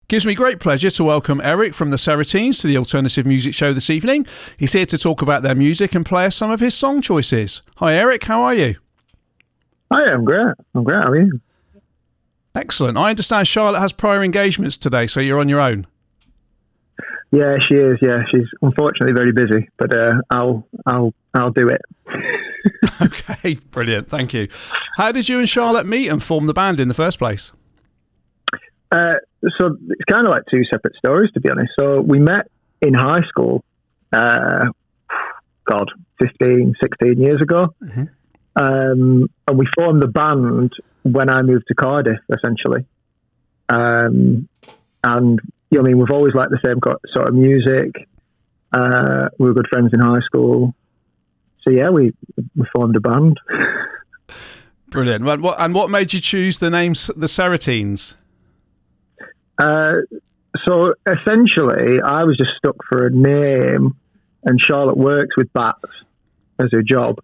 Gives me great pleasure to welcome Eric from the Serotines to the Alternative Music Show this evening. He's here to talk about their music and play us some of his song choices. Hi Eric, how are you? Hi, I'm great. How are you? Excellent. I understand Charlotte has prior engagements today, so you're on your own. Yeah, she is. Yeah, she's unfortunately very busy, but I'll do it. Okay, brilliant. Thank you. How did you and Charlotte meet and form the band in the first place? So it's kind of like two separate stories, to be honest. So we met in high school, 15, 16 years ago. Mm-hmm. And we formed the band when I moved to Cardiff, essentially. And, we've always liked the same sort of music. We were good friends in high school. So, yeah, we formed a band. Brilliant. And what made you choose the name the Serotines? So essentially, I was just stuck for a name, and Charlotte works with bats as her job.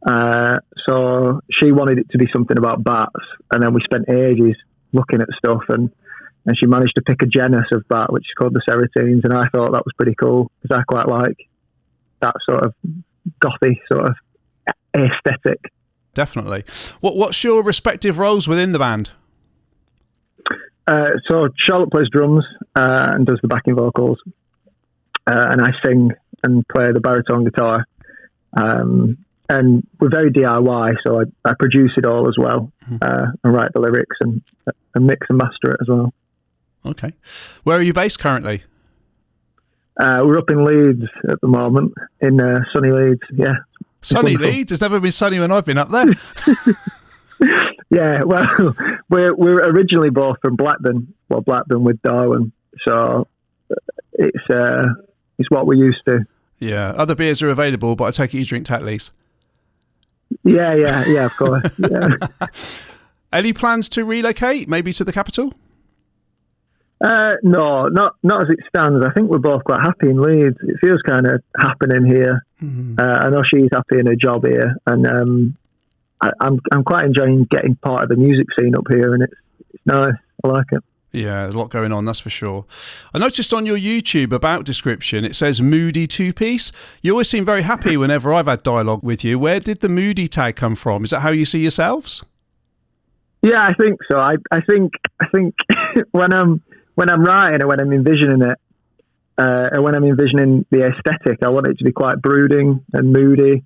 So she wanted it to be something about bats, and then we spent ages looking at stuff, and she managed to pick a genus of bat, which is called the Serotines, and I thought that was pretty cool, because I quite like that sort of gothy sort of aesthetic. Definitely. What's your respective roles within the band? So Charlotte plays drums and does the backing vocals, and I sing and play the baritone guitar. And we're very DIY, so I produce it all as well, and write the lyrics and mix and master it as well. Okay. Where are you based currently? We're up in Leeds at the moment, in sunny Leeds, yeah. Sunny Leeds? It's never been sunny when I've been up there. Yeah, well, we're originally both from Blackburn with Darwin, so it's what we're used to. Yeah, other beers are available, but I take it you drink Tetleys. Yeah, of course. Yeah. Any plans to relocate, maybe to the capital? No, not as it stands. I think we're both quite happy in Leeds. It feels kind of happening here. Mm-hmm. I know she's happy in her job here, and I'm quite enjoying getting part of the music scene up here, and it's nice. I like it. Yeah, there's a lot going on, that's for sure. I noticed on your YouTube about description, it says moody two-piece. You always seem very happy whenever I've had dialogue with you. Where did the moody tag come from? Is that how you see yourselves? Yeah, I think so. I think when I'm writing and when I'm envisioning it, and when I'm envisioning the aesthetic, I want it to be quite brooding and moody.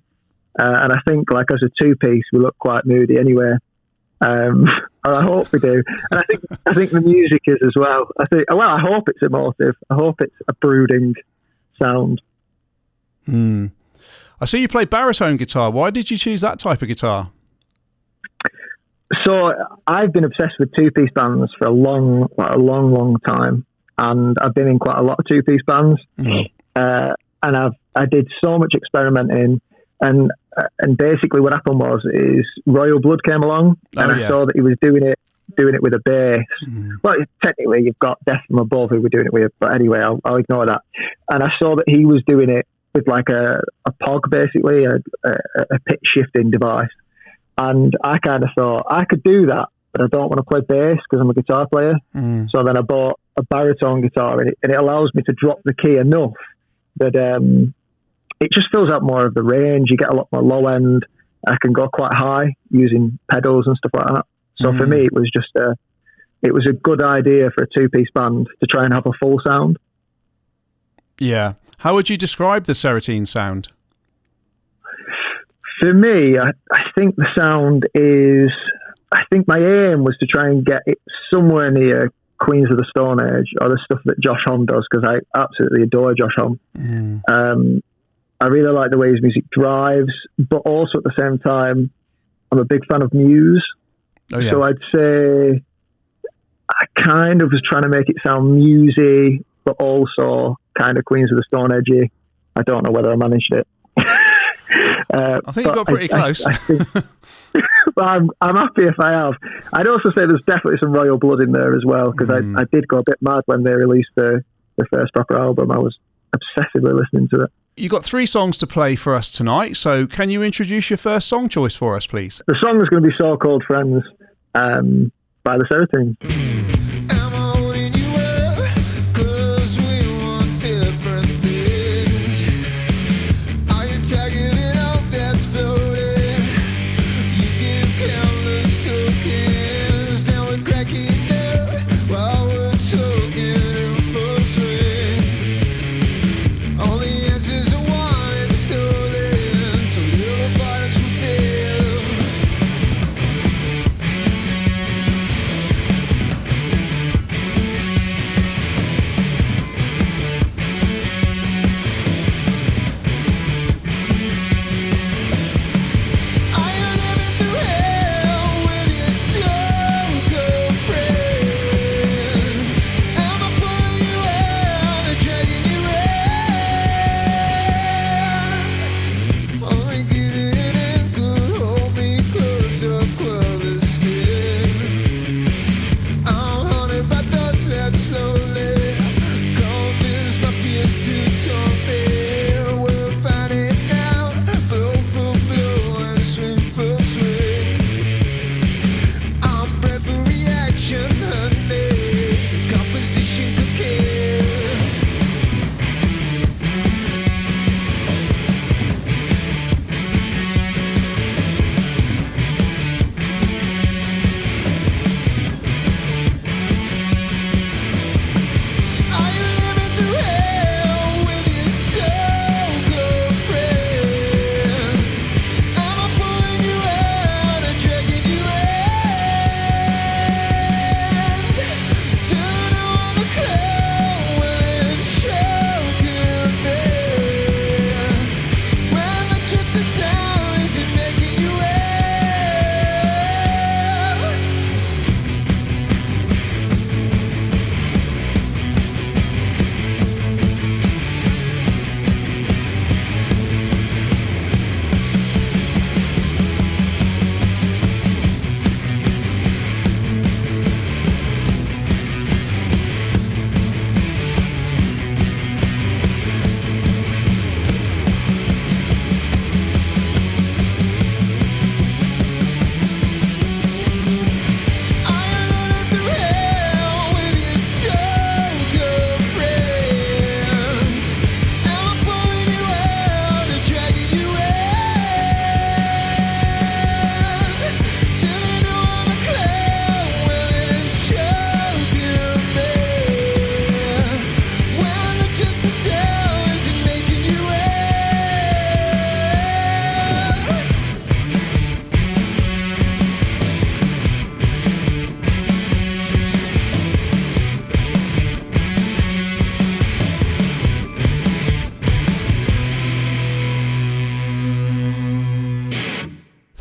And I think, like, as a two-piece, we look quite moody anyway. I hope we do, and I think the music is as well. I hope it's emotive. I hope it's a brooding sound. I see you play baritone guitar. Why did you choose that type of guitar? So I've been obsessed with two-piece bands for a long time, and I've been in quite a lot of two-piece bands. And I did so much experimenting. And basically what happened is Royal Blood came along, and I saw that he was doing it with a bass. Well, technically you've got Death from Above who were doing it with, but anyway, I'll ignore that. And I saw that he was doing it with like a POG, basically, a pitch shifting device. And I kind of thought I could do that, but I don't want to play bass because I'm a guitar player. So then I bought a baritone guitar, and it allows me to drop the key enough that it just fills out more of the range. You get a lot more low end. I can go quite high using pedals and stuff like that. So for me, it was a good idea for a two-piece band to try and have a full sound. Yeah. How would you describe the Serotine sound? For me, I think the sound is... I think my aim was to try and get it somewhere near Queens of the Stone Age, or the stuff that Josh Homme does, because I absolutely adore Josh Homme. I really like the way his music drives, but also at the same time, I'm a big fan of Muse. Oh, yeah. So I'd say I kind of was trying to make it sound musy, but also kind of Queens of the Stone Age-y. I don't know whether I managed it. I think you got pretty close. Well, I'm happy if I have. I'd also say there's definitely some Royal Blood in there as well, because I did go a bit mad when they released their first proper album. I was obsessively listening to it. You've got 3 songs to play for us tonight, so can you introduce your first song choice for us, please? The song is going to be So-Called Friends by the Serotines. I'm holding you up.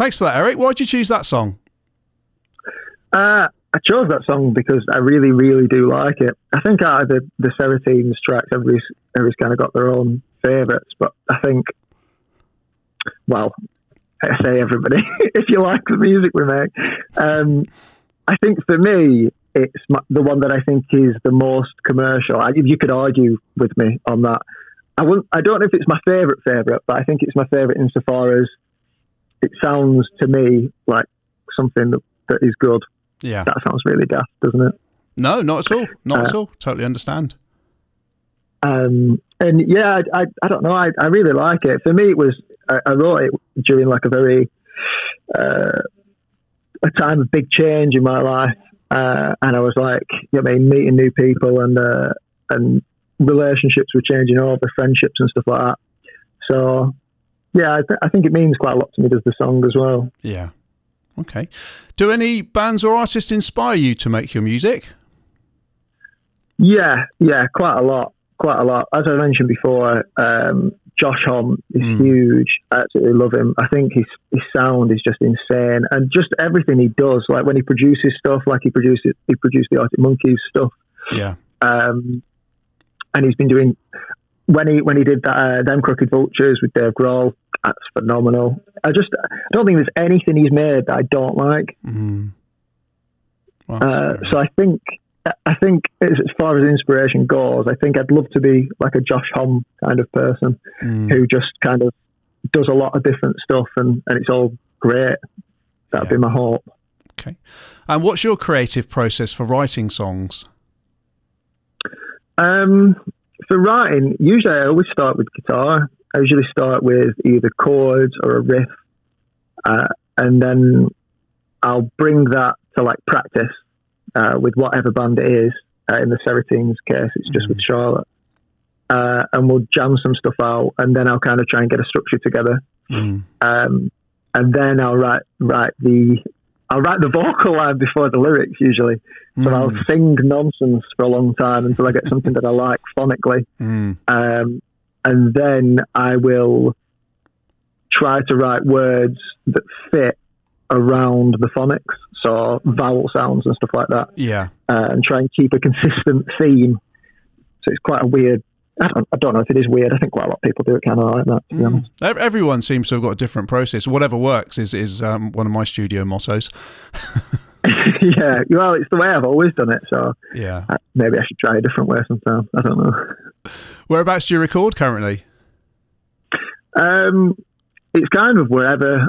Thanks for that, Eric. Why'd you choose that song? I chose that song because I really, really do like it. I think out of the Serotines tracks, everybody's kind of got their own favourites, but I think, well, I say everybody, if you like the music we make. I think for me, it's the one that I think is the most commercial. You could argue with me on that. I don't know if it's my favourite, but I think it's my favourite insofar as it sounds to me like something that is good. Yeah. That sounds really daft, doesn't it? No, not at all. Not at all. Totally understand. And yeah, I don't know. I really like it. For me, it was, I wrote it during like a very, a time of big change in my life. And I was like, meeting new people and relationships were changing over, friendships and stuff like that. So yeah, I think it means quite a lot to me, does the song as well. Yeah. Okay. Do any bands or artists inspire you to make your music? Yeah, quite a lot. As I mentioned before, Josh Homme is huge. I absolutely love him. I think his sound is just insane, and just everything he does. Like when he produces stuff, like he produced the Arctic Monkeys stuff. Yeah. And he's been doing when he did that Them Crooked Vultures with Dave Grohl. That's phenomenal. I don't think there's anything he's made that I don't like. Well, so I think as far as inspiration goes, I think I'd love to be like a Josh Homme kind of person who just kind of does a lot of different stuff and it's all great. That'd be my hope. Okay. And what's your creative process for writing songs? For writing, usually I always start with guitar. I usually start with either chords or a riff, and then I'll bring that to like practice with whatever band it is. In the Serotines case, it's just with Charlotte, and we'll jam some stuff out, and then I'll kind of try and get a structure together, and then I'll write the vocal line before the lyrics usually. So I'll sing nonsense for a long time until I get something that I like phonically. And then I will try to write words that fit around the phonics, so vowel sounds and stuff like that. Yeah. And try and keep a consistent theme. So it's quite a weird, I don't know if it is weird. I think quite a lot of people do it kind of like that, to be honest. Everyone seems to have got a different process. Whatever works is one of my studio mottos. Yeah, well, it's the way I've always done it, so yeah, maybe I should try a different way sometime. I don't know. Whereabouts do you record currently? It's kind of wherever.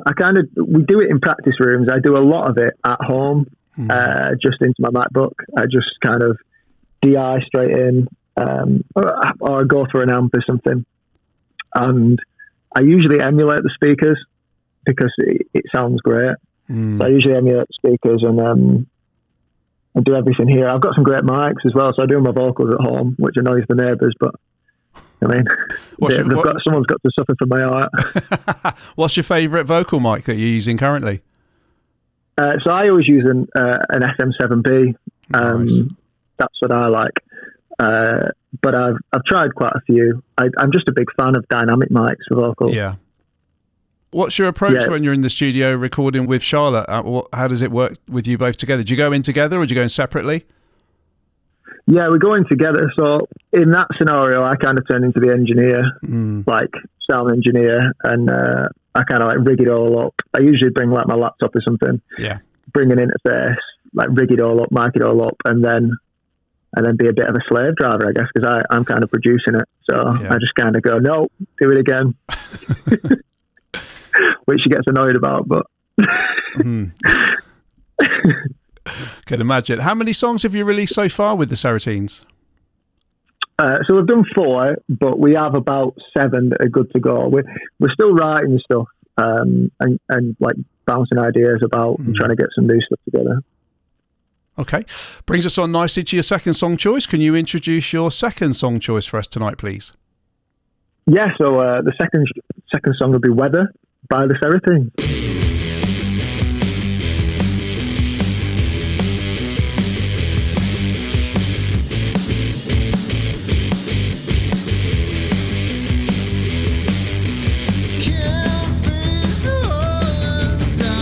We do it in practice rooms. I do a lot of it at home, just into my MacBook. I just kind of DI straight in, or go through an amp or something. And I usually emulate the speakers because it sounds great. So I usually emulate the speakers and I do everything here. I've got some great mics as well, so I do my vocals at home, which annoys the neighbours, but I mean, someone's got to suffer from my art. What's your favourite vocal mic that you're using currently? So I always use an SM7B. Nice. That's what I like. But I've tried quite a few. I'm just a big fan of dynamic mics for vocals. Yeah. What's your approach when you're in the studio recording with Charlotte? How does it work with you both together? Do you go in together or do you go in separately? Yeah, we're going together. So in that scenario, I kind of turn into the engineer, like sound engineer, and I kind of like rig it all up. I usually bring like my laptop or something. Yeah. Bring an interface, like rig it all up, mic it all up, and then be a bit of a slave driver, I guess, because I'm kind of producing it. So I just kind of go, no, do it again. Which she gets annoyed about, but can imagine. How many songs have you released so far with the Serotines? So we've done 4, but we have about 7 that are good to go. We're still writing stuff and like bouncing ideas about and trying to get some new stuff together. Okay, brings us on nicely to your second song choice. Can you introduce your second song choice for us tonight, please? Yeah, so the second song will be Weather by the Serotines. Can't face the whole inside.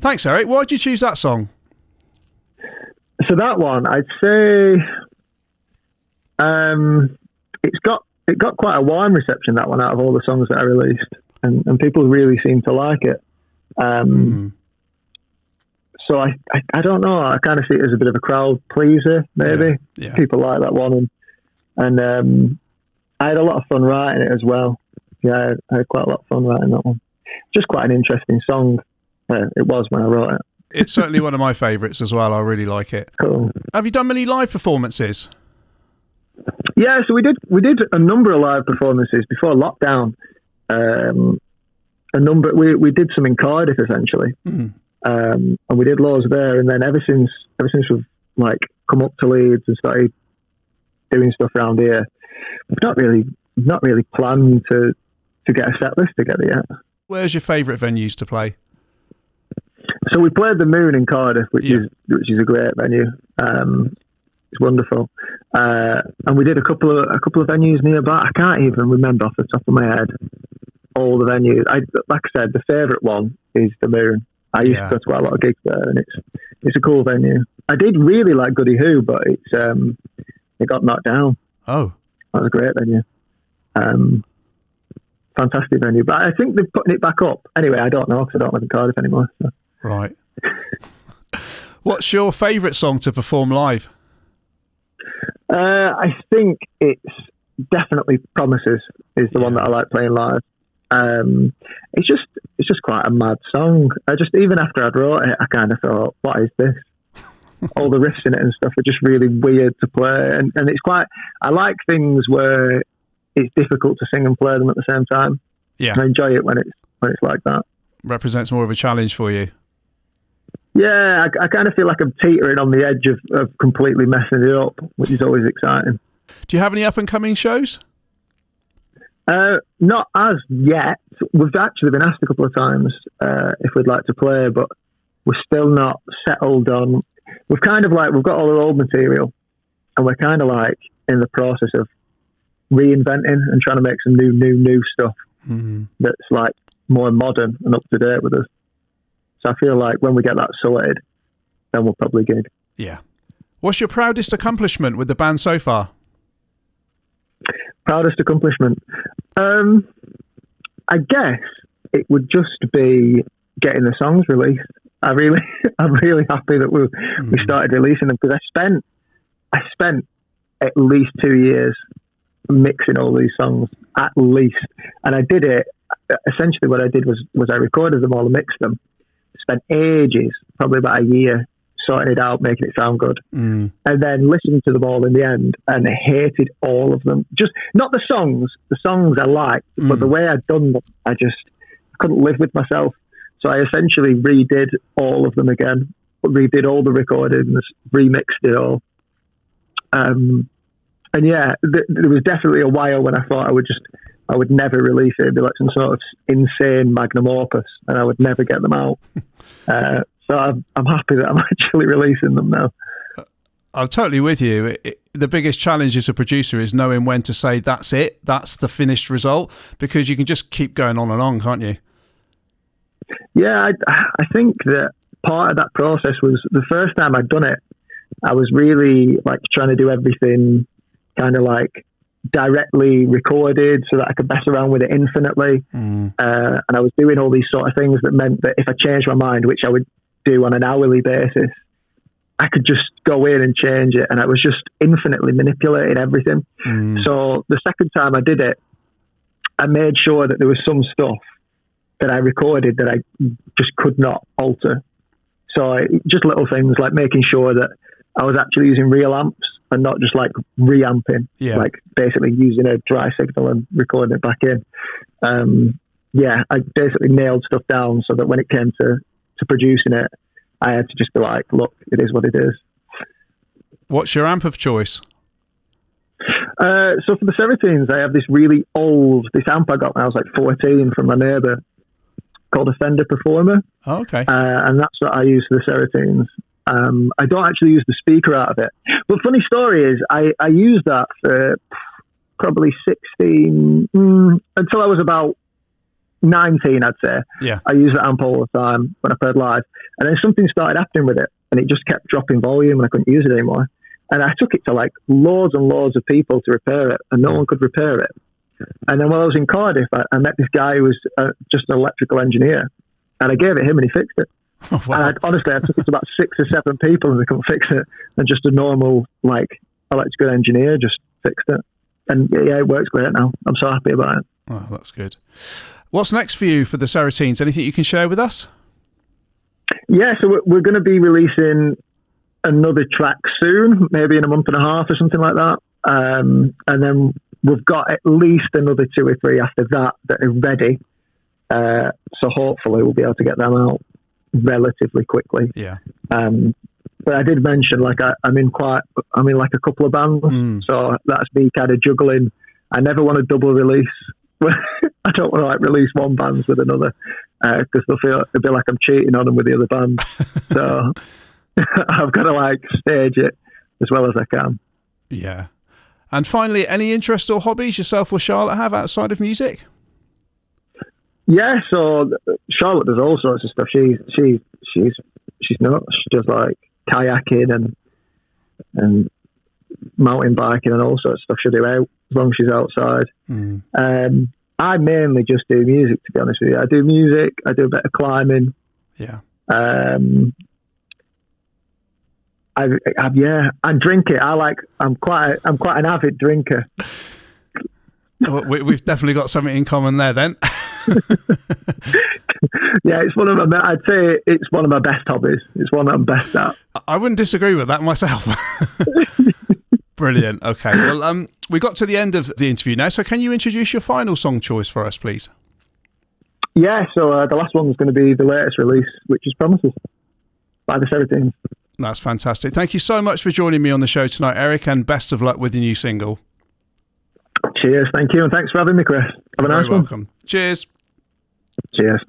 Thanks, Eric. Why did you choose that song? So that one, I'd say, it got quite a warm reception, that one, out of all the songs that I released, and people really seem to like it. So I don't know. I kind of see it as a bit of a crowd pleaser, maybe. Yeah. People like that one, and I had a lot of fun writing it as well. Yeah, I had quite a lot of fun writing that one. Just quite an interesting song. It was when I wrote it. It's certainly one of my favourites as well. I really like it. Cool. Have you done many live performances? Yeah, so we did a number of live performances before lockdown. We did some in Cardiff essentially, and we did loads there. And then ever since we've like come up to Leeds and started doing stuff around here, we've not really planned to get a set list together yet. Where's your favourite venues to play? So we played the Moon in Cardiff, which is a great venue. It's wonderful, and we did a couple of venues nearby. I can't even remember off the top of my head all the venues. Like I said, the favourite one is the Moon. I used to go to quite a lot of gigs there, and it's a cool venue. I did really like Goody Who, but it got knocked down. Oh, that was a great venue. Fantastic venue, but I think they're putting it back up. Anyway, I don't know because I don't live in Cardiff anymore. So. Right. What's your favourite song to perform live? I think it's definitely Promises is the one that I like playing live. It's just quite a mad song. Even after I'd wrote it, I kind of thought, what is this? All the riffs in it and stuff are just really weird to play, and it's quite. I like things where it's difficult to sing and play them at the same time. Yeah, I enjoy it when it's like that. Represents more of a challenge for you. Yeah, I kind of feel like I'm teetering on the edge of completely messing it up, which is always exciting. Do you have any up and coming shows? Not as yet. We've actually been asked a couple of times if we'd like to play, but we're still not settled on. We've got all our old material, and we're kind of like in the process of reinventing and trying to make some new stuff that's like more modern and up to date with us. So I feel like when we get that sorted, then we'll probably gig. Yeah. What's your proudest accomplishment with the band so far? Proudest accomplishment? I guess it would just be getting the songs released. I'm really happy that we started releasing them, because I spent at least 2 years mixing all these songs, at least. And I did it, essentially what I did was I recorded them all and mixed them. Spent ages, probably about a year, sorting it out, making it sound good. And then listening to them all in the end, and I hated all of them. Just not the songs I liked, but the way I'd done them, I couldn't live with myself. So I essentially redid all of them again, redid all the recordings, remixed it all. And yeah, there was definitely a while when I thought I would never release it. It'd be like some sort of insane magnum opus, and I would never get them out. So I'm happy that I'm actually releasing them now. I'm totally with you. The biggest challenge as a producer is knowing when to say that's it, that's the finished result, because you can just keep going on and on, can't you? Yeah, I think that part of that process was the first time I'd done it, I was really like trying to do everything kind of like directly recorded so that I could mess around with it infinitely. And I was doing all these sort of things that meant that if I changed my mind, which I would do on an hourly basis, I could just go in and change it, and I was just infinitely manipulating everything. So the second time I did it, I made sure that there was some stuff that I recorded that I just could not alter. So just little things like making sure that I was actually using real amps and not just like reamping, like basically using a dry signal and recording it back in. I basically nailed stuff down so that when it came to producing it, I had to just be like, look, it is what it is. What's your amp of choice? So for the Serotines, I have this really old, this amp I got when I was like 14 from my neighbour, called a Fender Performer. Oh, okay. And that's what I use for the Serotines. I don't actually use the speaker out of it. But funny story is, I used that for probably 16, until I was about 19, I'd say. Yeah. I use the amp all the time when I played live. And then something started happening with it, and it just kept dropping volume, and I couldn't use it anymore. And I took it to like loads and loads of people to repair it, and no one could repair it. And then while I was in Cardiff, I met this guy who was just an electrical engineer, and I gave it him, and he fixed it. Oh, wow. And honestly, I took it to about 6 or 7 people, and they couldn't fix it. And just a normal like electrical engineer just fixed it. And yeah, it works great now. I'm so happy about it. Oh, that's good. What's next for you for the Serotines? Anything you can share with us? Yeah, so we're going to be releasing another track soon, maybe in a month and a half or something like that. And then we've got at least another 2 or 3 after that are ready. So hopefully we'll be able to get them out relatively quickly. Yeah. But I did mention, like, I'm in like a couple of bands, so that's me kind of juggling. I never want to double release. I don't want to like release one band with another because they'll feel like I'm cheating on them with the other band. So I've got to like stage it as well as I can. Yeah. And finally, any interest or hobbies yourself or Charlotte have outside of music? Yeah, so Charlotte does all sorts of stuff. She's nuts. She does like kayaking and mountain biking and all sorts of stuff. She'll do out as long as she's outside. I mainly just do music, to be honest with you. I do music. I do a bit of climbing. Yeah. I drink it. I'm quite an avid drinker. Well, we've definitely got something in common there then. Yeah, I'd say it's one of my best hobbies. It's one I'm best at. I wouldn't disagree with that myself. Brilliant. Okay. Well, we got to the end of the interview now, so can you introduce your final song choice for us, please? Yeah, so the last one is going to be the latest release, which is Promises by the Serotines. That's fantastic. Thank you so much for joining me on the show tonight, Eric, and best of luck with your new single. Cheers. Thank you, and thanks for having me, Chris. Have a nice one. You're welcome. Cheers. Cheers.